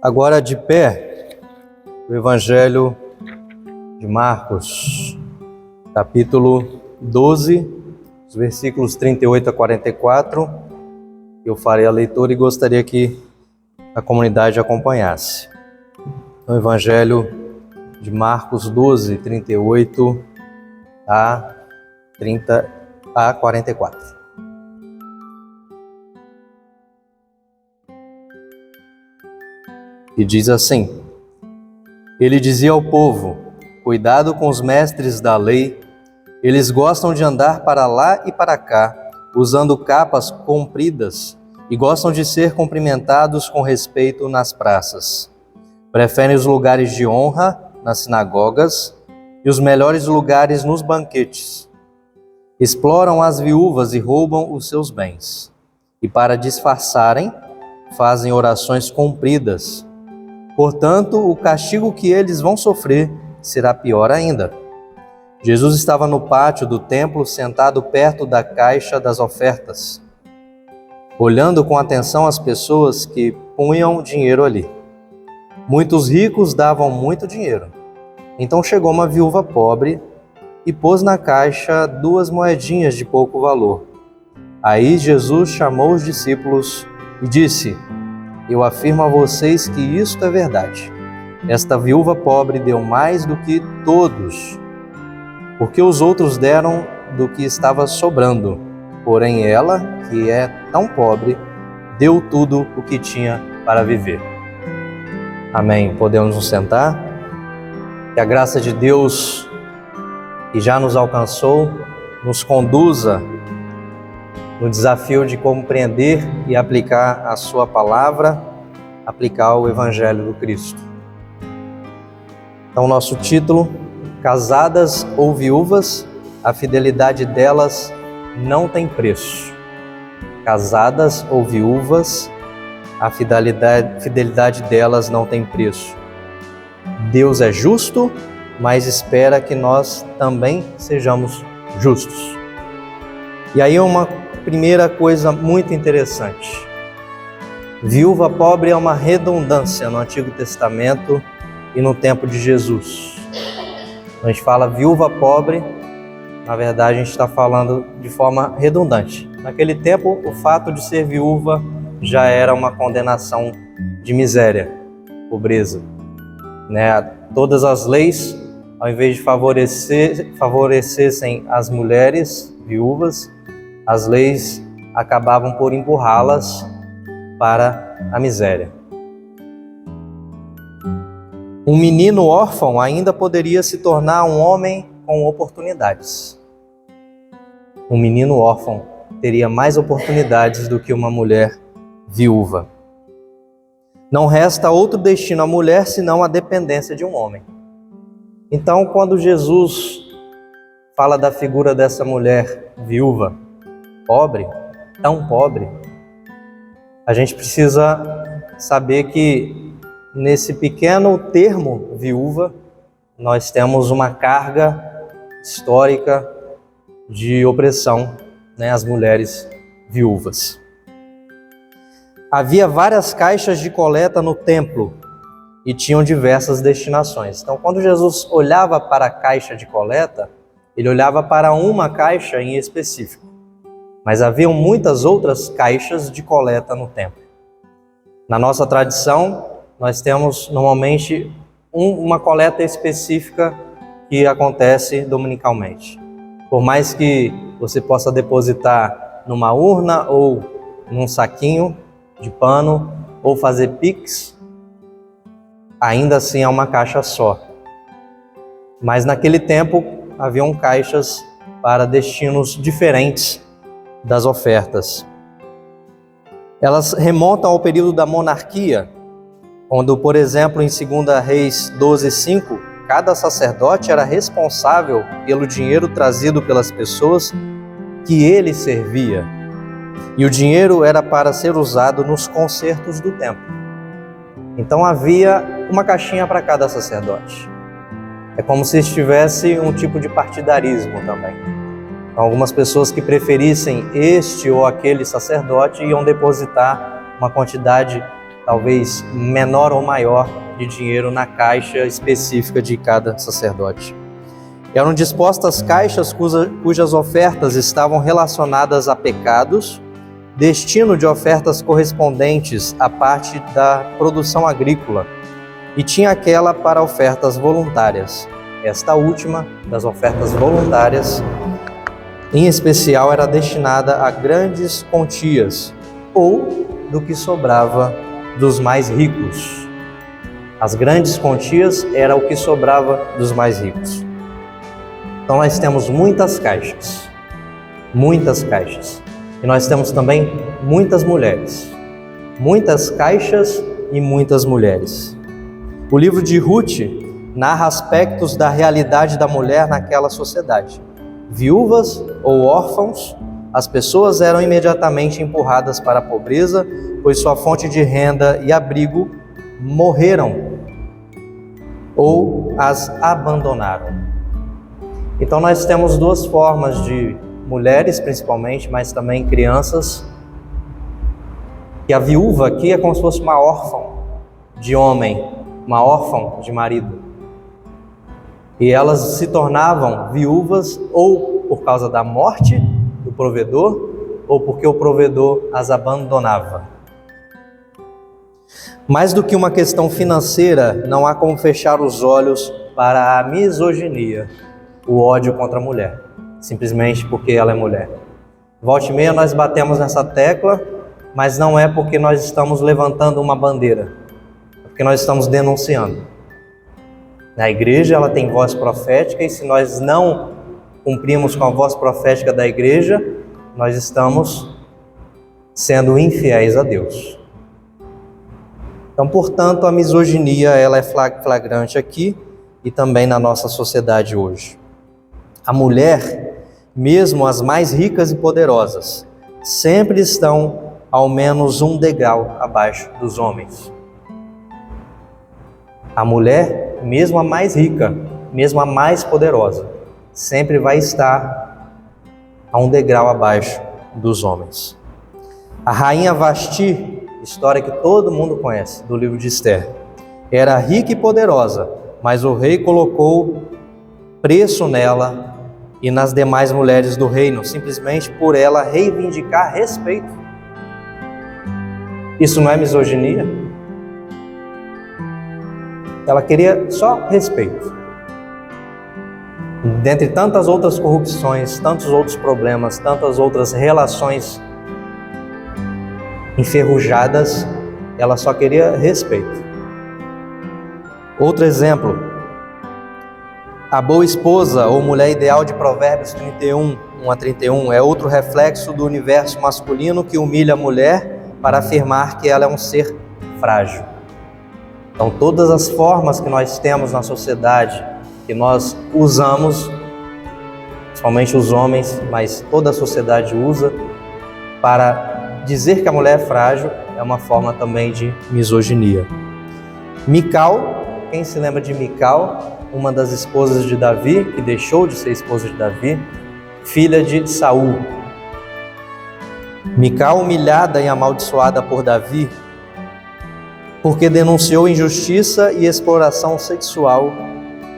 Agora de pé, o Evangelho de Marcos, capítulo 12, os versículos 38 a 44. Eu farei a leitura e gostaria que a comunidade acompanhasse. O Evangelho de Marcos 12, 38 a 44. E diz assim: Ele dizia ao povo: cuidado com os mestres da lei, eles gostam de andar para lá e para cá, usando capas compridas, e gostam de ser cumprimentados com respeito nas praças. Preferem os lugares de honra nas sinagogas e os melhores lugares nos banquetes. Exploram as viúvas e roubam os seus bens. E para disfarçarem, fazem orações compridas. Portanto, o castigo que eles vão sofrer será pior ainda. Jesus estava no pátio do templo, sentado perto da caixa das ofertas, olhando com atenção as pessoas que punham dinheiro ali. Muitos ricos davam muito dinheiro. Então chegou uma viúva pobre e pôs na caixa 2 moedinhas de pouco valor. Aí Jesus chamou os discípulos e disse: Eu afirmo a vocês que isto é verdade. Esta viúva pobre deu mais do que todos, porque os outros deram do que estava sobrando. Porém ela, que é tão pobre, deu tudo o que tinha para viver. Amém. Podemos nos sentar? Que a graça de Deus, que já nos alcançou, nos conduza no desafio de compreender e aplicar a sua palavra, aplicar o Evangelho do Cristo. Então, nosso título: Casadas ou viúvas, a fidelidade delas não tem preço. Casadas ou viúvas, a fidelidade delas não tem preço. Deus é justo, mas espera que nós também sejamos justos. E aí uma primeira coisa muito interessante. Viúva pobre é uma redundância no Antigo Testamento e no tempo de Jesus. Quando a gente fala viúva pobre, na verdade a gente está falando de forma redundante. Naquele tempo, o fato de ser viúva já era uma condenação de miséria, pobreza. Todas as leis, ao invés de favorecessem as mulheres viúvas, as leis acabavam por empurrá-las para a miséria. Um menino órfão ainda poderia se tornar um homem com oportunidades. Um menino órfão teria mais oportunidades do que uma mulher viúva. Não resta outro destino à mulher senão a dependência de um homem. Então, quando Jesus fala da figura dessa mulher viúva, pobre, tão pobre, a gente precisa saber que nesse pequeno termo viúva, nós temos uma carga histórica de opressão, às mulheres viúvas. Havia várias caixas de coleta no templo e tinham diversas destinações. Então, quando Jesus olhava para a caixa de coleta, ele olhava para uma caixa em específico. Mas haviam muitas outras caixas de coleta no templo. Na nossa tradição, nós temos normalmente uma coleta específica que acontece dominicalmente. Por mais que você possa depositar numa urna ou num saquinho de pano ou fazer pix, ainda assim é uma caixa só. Mas naquele tempo haviam caixas para destinos diferentes das ofertas. Elas remontam ao período da monarquia, quando, por exemplo, em 2 Reis 12:5, cada sacerdote era responsável pelo dinheiro trazido pelas pessoas que ele servia. E o dinheiro era para ser usado nos concertos do templo. Então havia uma caixinha para cada sacerdote. É como se estivesse um tipo de partidarismo também. Algumas pessoas que preferissem este ou aquele sacerdote iam depositar uma quantidade talvez menor ou maior, de dinheiro na caixa específica de cada sacerdote. Eram dispostas caixas cujas ofertas estavam relacionadas a pecados, destino de ofertas correspondentes à parte da produção agrícola, e tinha aquela para ofertas voluntárias. Esta última, das ofertas voluntárias, em especial, era destinada a grandes quantias, ou do que sobrava dos mais ricos. As grandes quantias era o que sobrava dos mais ricos. Então nós temos muitas caixas. E nós temos também muitas mulheres. Muitas caixas e muitas mulheres. O livro de Ruth narra aspectos da realidade da mulher naquela sociedade. Viúvas ou órfãos, as pessoas eram imediatamente empurradas para a pobreza, pois sua fonte de renda e abrigo morreram ou as abandonaram. Então nós temos duas formas de mulheres, principalmente, mas também crianças. E a viúva aqui é como se fosse uma órfã de homem, uma órfã de marido. E elas se tornavam viúvas ou por causa da morte do provedor, ou porque o provedor as abandonava. Mais do que uma questão financeira, não há como fechar os olhos para a misoginia, o ódio contra a mulher, simplesmente porque ela é mulher. Volta e meia nós batemos nessa tecla, mas não é porque nós estamos levantando uma bandeira, é porque nós estamos denunciando. Na igreja ela tem voz profética, e se nós não cumprimos com a voz profética da igreja, nós estamos sendo infiéis a Deus. Então, portanto, a misoginia ela é flagrante aqui e também na nossa sociedade hoje. A mulher, mesmo as mais ricas e poderosas, sempre estão ao menos um degrau abaixo dos homens. A mulher, mesmo a mais rica, mesmo a mais poderosa, sempre vai estar a um degrau abaixo dos homens. A rainha Vasti, história que todo mundo conhece do livro de Esther, era rica e poderosa, mas o rei colocou preço nela e nas demais mulheres do reino, simplesmente por ela reivindicar respeito. Isso não é misoginia? Ela queria só respeito. Dentre tantas outras corrupções, tantos outros problemas, tantas outras relações enferrujadas, ela só queria respeito. Outro exemplo, a boa esposa ou mulher ideal de Provérbios 31, 1-31, é outro reflexo do universo masculino que humilha a mulher para afirmar que ela é um ser frágil. Então, todas as formas que nós temos na sociedade, que nós usamos, principalmente os homens, mas toda a sociedade usa, para dizer que a mulher é frágil, é uma forma também de misoginia. Mical, quem se lembra de Mical? Uma das esposas de Davi, que deixou de ser esposa de Davi, filha de Saul. Mical, humilhada e amaldiçoada por Davi, porque denunciou injustiça e exploração sexual,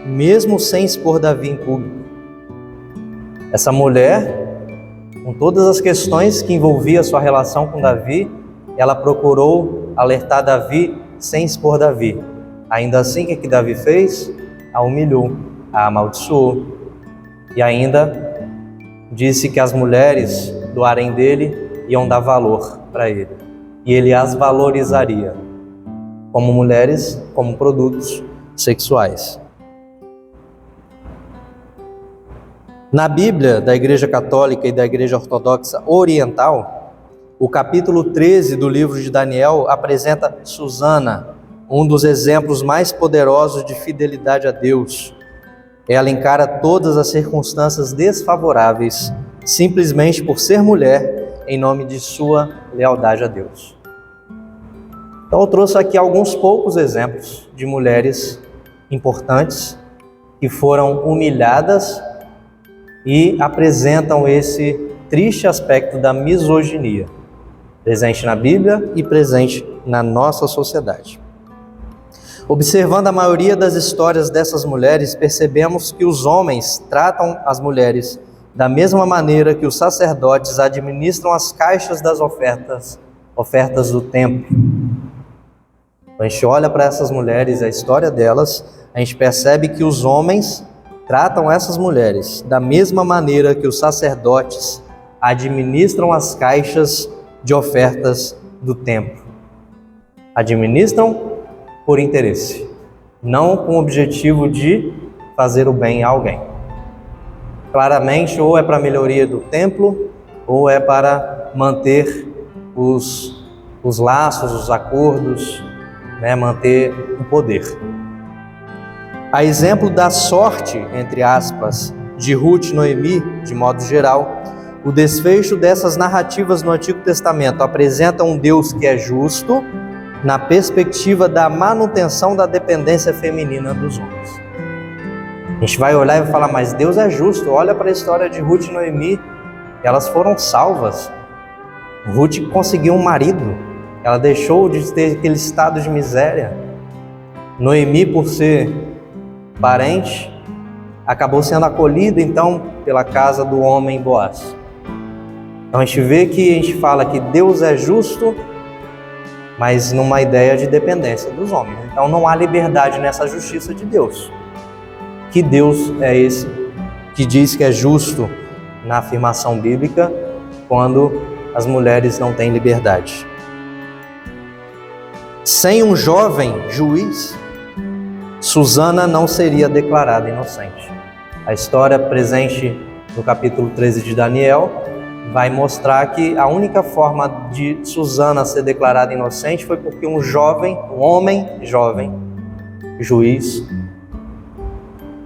mesmo sem expor Davi em público. Essa mulher, com todas as questões que envolvia sua relação com Davi, ela procurou alertar Davi sem expor Davi. Ainda assim, o que Davi fez? A humilhou, a amaldiçoou. E ainda disse que as mulheres do harém dele iam dar valor para ele. E ele as valorizaria como mulheres, como produtos sexuais. Na Bíblia da Igreja Católica e da Igreja Ortodoxa Oriental, o capítulo 13 do livro de Daniel apresenta Susana, um dos exemplos mais poderosos de fidelidade a Deus. Ela encara todas as circunstâncias desfavoráveis, simplesmente por ser mulher, em nome de sua lealdade a Deus. Então eu trouxe aqui alguns poucos exemplos de mulheres importantes que foram humilhadas e apresentam esse triste aspecto da misoginia, presente na Bíblia e presente na nossa sociedade. Observando a maioria das histórias dessas mulheres, percebemos que os homens tratam as mulheres da mesma maneira que os sacerdotes administram as caixas das ofertas do templo. Quando a gente olha para essas mulheres, a história delas, a gente percebe que os homens tratam essas mulheres da mesma maneira que os sacerdotes administram as caixas de ofertas do templo. Administram por interesse, não com o objetivo de fazer o bem a alguém. Claramente, ou é para a melhoria do templo, ou é para manter os laços, os acordos, manter o poder. A exemplo da sorte, entre aspas, de Ruth e Noemi, de modo geral, o desfecho dessas narrativas no Antigo Testamento apresenta um Deus que é justo na perspectiva da manutenção da dependência feminina dos homens. A gente vai olhar e vai falar, mas Deus é justo. Olha para a história de Ruth e Noemi, elas foram salvas. Ruth conseguiu um marido, ela deixou de ter aquele estado de miséria. Noemi, por ser parente, acabou sendo acolhida então pela casa do homem Boaz. Então a gente vê que a gente fala que Deus é justo, mas numa ideia de dependência dos homens. Então não há liberdade nessa justiça de Deus. Que Deus é esse que diz que é justo na afirmação bíblica quando as mulheres não têm liberdade? Sem um jovem juiz, Susana não seria declarada inocente. A história presente no capítulo 13 de Daniel vai mostrar que a única forma de Susana ser declarada inocente foi porque um homem jovem, juiz,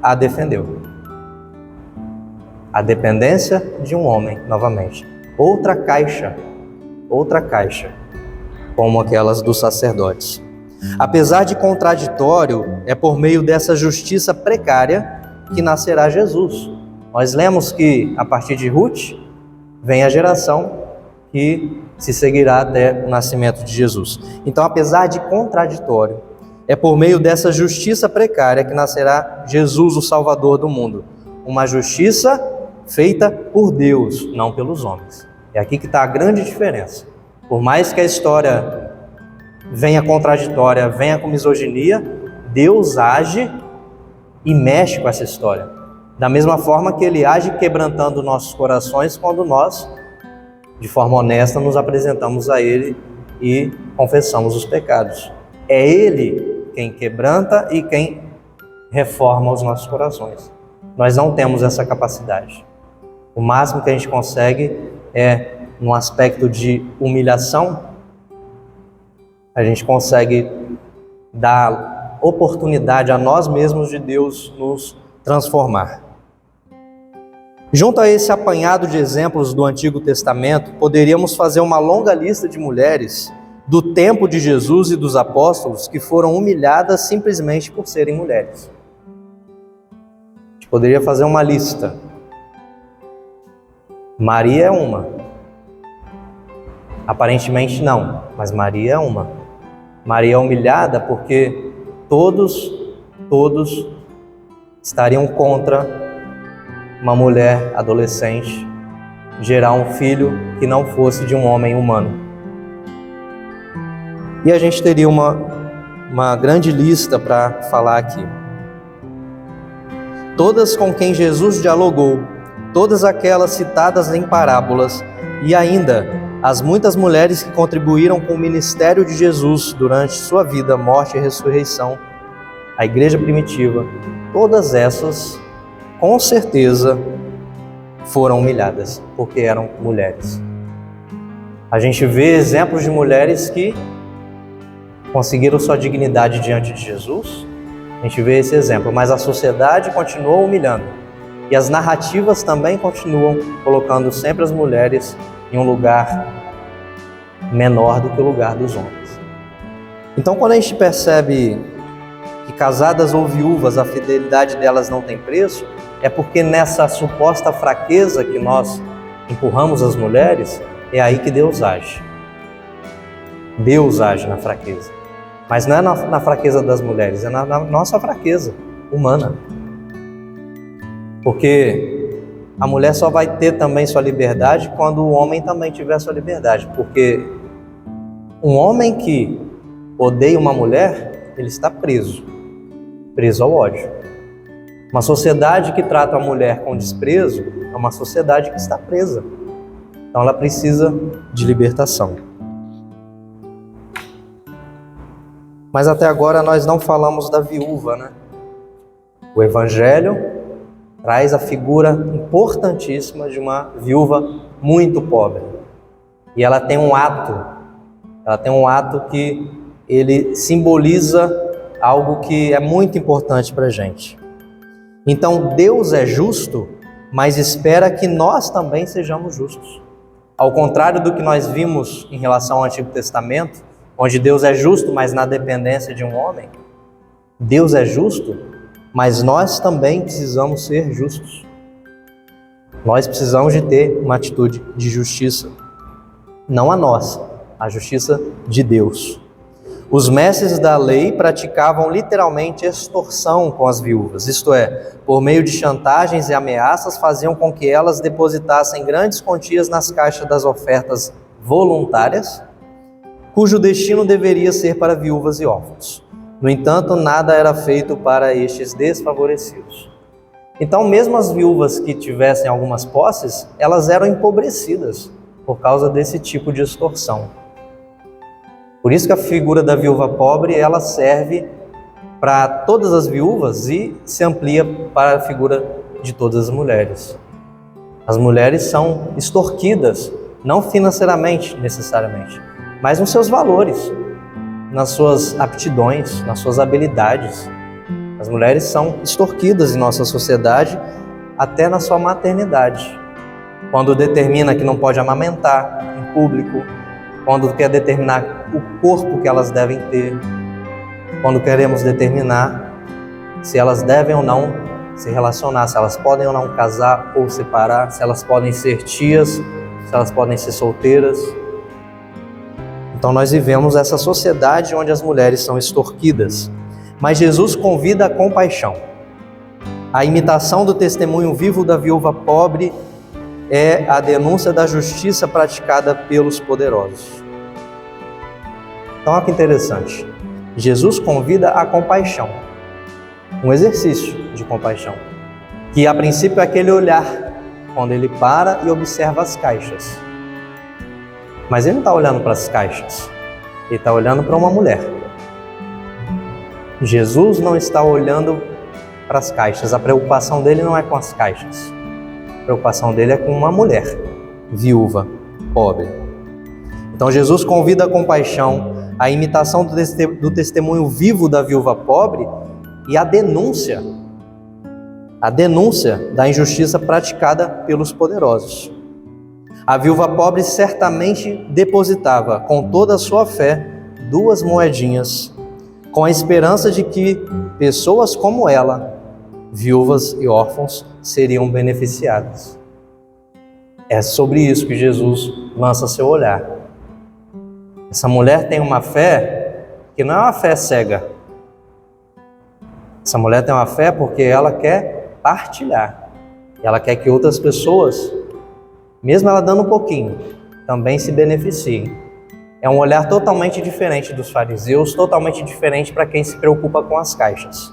a defendeu. A dependência de um homem, novamente. Outra caixa, como aquelas dos sacerdotes. Apesar de contraditório, é por meio dessa justiça precária que nascerá Jesus. Nós lemos que, a partir de Ruth, vem a geração que se seguirá até o nascimento de Jesus. Então, apesar de contraditório, é por meio dessa justiça precária que nascerá Jesus, o Salvador do mundo. Uma justiça feita por Deus, não pelos homens. É aqui que está a grande diferença. Por mais que a história venha contraditória, venha com misoginia, Deus age e mexe com essa história. Da mesma forma que Ele age quebrantando nossos corações quando nós, de forma honesta, nos apresentamos a Ele e confessamos os pecados. É Ele quem quebranta e quem reforma os nossos corações. Nós não temos essa capacidade. O máximo que a gente consegue é, no aspecto de humilhação, a gente consegue dar oportunidade a nós mesmos de Deus nos transformar. Junto a esse apanhado de exemplos do Antigo Testamento, poderíamos fazer uma longa lista de mulheres do tempo de Jesus e dos apóstolos que foram humilhadas simplesmente por serem mulheres. A gente poderia fazer uma lista. Maria é uma. Aparentemente não, mas Maria é uma. Maria é humilhada porque todos estariam contra uma mulher adolescente gerar um filho que não fosse de um homem humano. E a gente teria uma grande lista para falar aqui. Todas com quem Jesus dialogou, todas aquelas citadas em parábolas e ainda as muitas mulheres que contribuíram com o ministério de Jesus durante sua vida, morte e ressurreição, a igreja primitiva, todas essas, com certeza, foram humilhadas, porque eram mulheres. A gente vê exemplos de mulheres que conseguiram sua dignidade diante de Jesus, a gente vê esse exemplo, mas a sociedade continuou humilhando. E as narrativas também continuam colocando sempre as mulheres em um lugar menor do que o lugar dos homens. Então, quando a gente percebe que casadas ou viúvas, a fidelidade delas não tem preço, é porque nessa suposta fraqueza que nós empurramos as mulheres, é aí que Deus age. Deus age na fraqueza. Mas não é na fraqueza das mulheres, é na nossa fraqueza humana. Porque a mulher só vai ter também sua liberdade quando o homem também tiver sua liberdade. Porque um homem que odeia uma mulher, ele está preso ao ódio. Uma sociedade que trata a mulher com desprezo é uma sociedade que está presa. Então ela precisa de libertação. Mas até agora nós não falamos da viúva, né? O Evangelho traz a figura importantíssima de uma viúva muito pobre. E ela tem um ato que ele simboliza algo que é muito importante para a gente. Então Deus é justo, mas espera que nós também sejamos justos. Ao contrário do que nós vimos em relação ao Antigo Testamento, onde Deus é justo, mas na dependência de um homem, Deus é justo, mas nós também precisamos ser justos. Nós precisamos de ter uma atitude de justiça, não a nossa, a justiça de Deus. Os mestres da lei praticavam literalmente extorsão com as viúvas, isto é, por meio de chantagens e ameaças, faziam com que elas depositassem grandes quantias nas caixas das ofertas voluntárias, cujo destino deveria ser para viúvas e órfãos. No entanto, nada era feito para estes desfavorecidos. Então, mesmo as viúvas que tivessem algumas posses, elas eram empobrecidas por causa desse tipo de extorsão. Por isso que a figura da viúva pobre, ela serve para todas as viúvas e se amplia para a figura de todas as mulheres. As mulheres são extorquidas, não financeiramente necessariamente, mas nos seus valores, nas suas aptidões, nas suas habilidades. As mulheres são extorquidas em nossa sociedade, até na sua maternidade. Quando determina que não pode amamentar em público, quando quer determinar o corpo que elas devem ter, quando queremos determinar se elas devem ou não se relacionar, se elas podem ou não casar ou separar, se elas podem ser tias, se elas podem ser solteiras. Então nós vivemos essa sociedade onde as mulheres são extorquidas. Mas Jesus convida a compaixão. A imitação do testemunho vivo da viúva pobre é a denúncia da justiça praticada pelos poderosos. Então olha que interessante. Jesus convida a compaixão. Um exercício de compaixão. Que a princípio é aquele olhar, quando ele para e observa as caixas. Mas ele não está olhando para as caixas, ele está olhando para uma mulher. Jesus não está olhando para as caixas, a preocupação dele não é com as caixas. A preocupação dele é com uma mulher, viúva, pobre. Então Jesus convida a compaixão, a imitação do testemunho vivo da viúva pobre e a denúncia da injustiça praticada pelos poderosos. A viúva pobre certamente depositava com toda a sua fé 2 moedinhas, com a esperança de que pessoas como ela, viúvas e órfãos, seriam beneficiadas. É sobre isso que Jesus lança seu olhar. Essa mulher tem uma fé que não é uma fé cega. Essa mulher tem uma fé porque ela quer partilhar. Ela quer que outras pessoas, mesmo ela dando um pouquinho, também se beneficiem. É um olhar totalmente diferente dos fariseus, totalmente diferente para quem se preocupa com as caixas.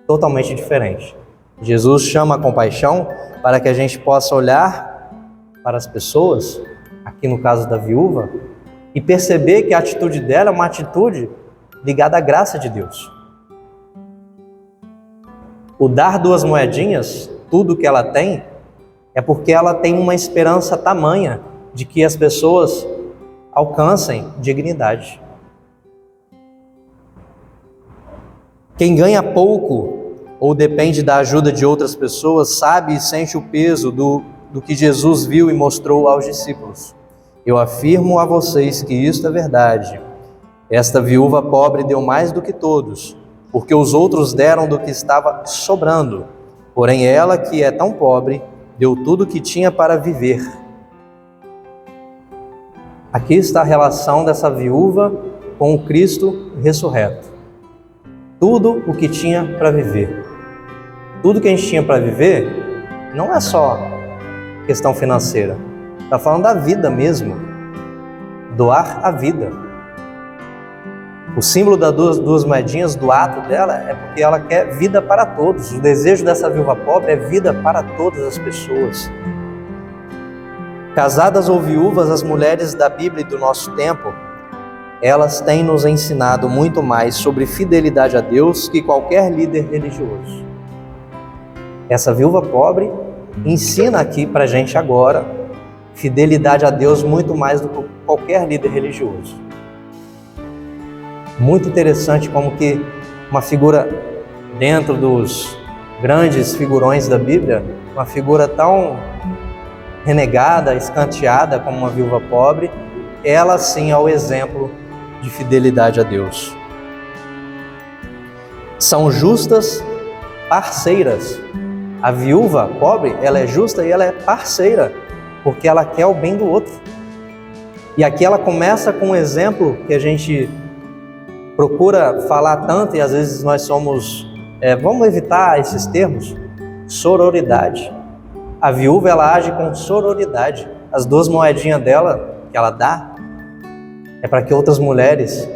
Totalmente diferente. Jesus chama a compaixão para que a gente possa olhar para as pessoas, aqui no caso da viúva, e perceber que a atitude dela é uma atitude ligada à graça de Deus. O dar 2 moedinhas, tudo que ela tem, é porque ela tem uma esperança tamanha de que as pessoas alcancem dignidade. Quem ganha pouco ou depende da ajuda de outras pessoas sabe e sente o peso do que Jesus viu e mostrou aos discípulos. Eu afirmo a vocês que isto é verdade. Esta viúva pobre deu mais do que todos, porque os outros deram do que estava sobrando. Porém ela, que é tão pobre, deu tudo o que tinha para viver. Aqui está a relação dessa viúva com o Cristo ressurreto. Tudo o que tinha para viver. Tudo que a gente tinha para viver não é só questão financeira. Está falando da vida mesmo. Doar a vida. O símbolo das duas moedinhas do ato dela é porque ela quer vida para todos. O desejo dessa viúva pobre é vida para todas as pessoas. Casadas ou viúvas, as mulheres da Bíblia e do nosso tempo, elas têm nos ensinado muito mais sobre fidelidade a Deus que qualquer líder religioso. Essa viúva pobre ensina aqui para a gente agora fidelidade a Deus muito mais do que qualquer líder religioso. Muito interessante como que uma figura dentro dos grandes figurões da Bíblia, uma figura tão renegada, escanteada como uma viúva pobre, ela sim é o exemplo de fidelidade a Deus. São justas parceiras. A viúva pobre, ela é justa e ela é parceira, porque ela quer o bem do outro. E aqui ela começa com um exemplo que a gente procura falar tanto e às vezes nós somos, vamos evitar esses termos, sororidade. A viúva, ela age com sororidade. As 2 moedinhas dela, que ela dá, é para que outras mulheres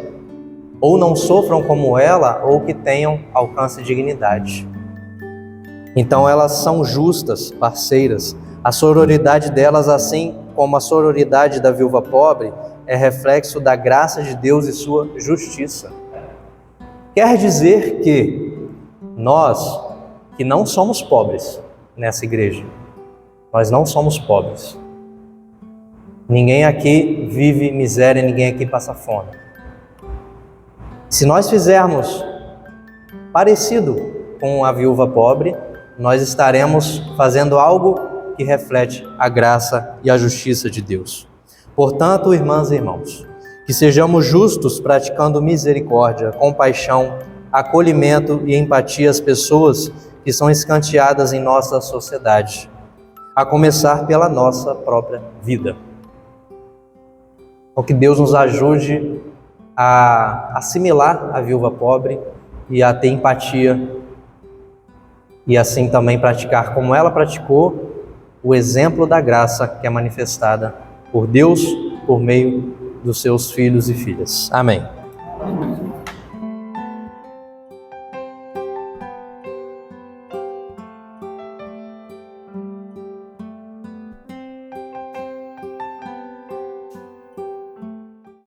ou não sofram como ela, ou que tenham alcance de dignidade. Então elas são justas, parceiras. A sororidade delas, assim como a sororidade da viúva pobre, é reflexo da graça de Deus e sua justiça. Quer dizer que nós, que não somos pobres nessa igreja, nós não somos pobres. Ninguém aqui vive miséria, ninguém aqui passa fome. Se nós fizermos parecido com a viúva pobre, nós estaremos fazendo algo que reflete a graça e a justiça de Deus. Portanto, irmãs e irmãos, que sejamos justos praticando misericórdia, compaixão, acolhimento e empatia às pessoas que são escanteadas em nossa sociedade, a começar pela nossa própria vida. Então, que Deus nos ajude a assimilar a viúva pobre e a ter empatia e assim também praticar como ela praticou o exemplo da graça que é manifestada por Deus por meio dos seus filhos e filhas. Amém.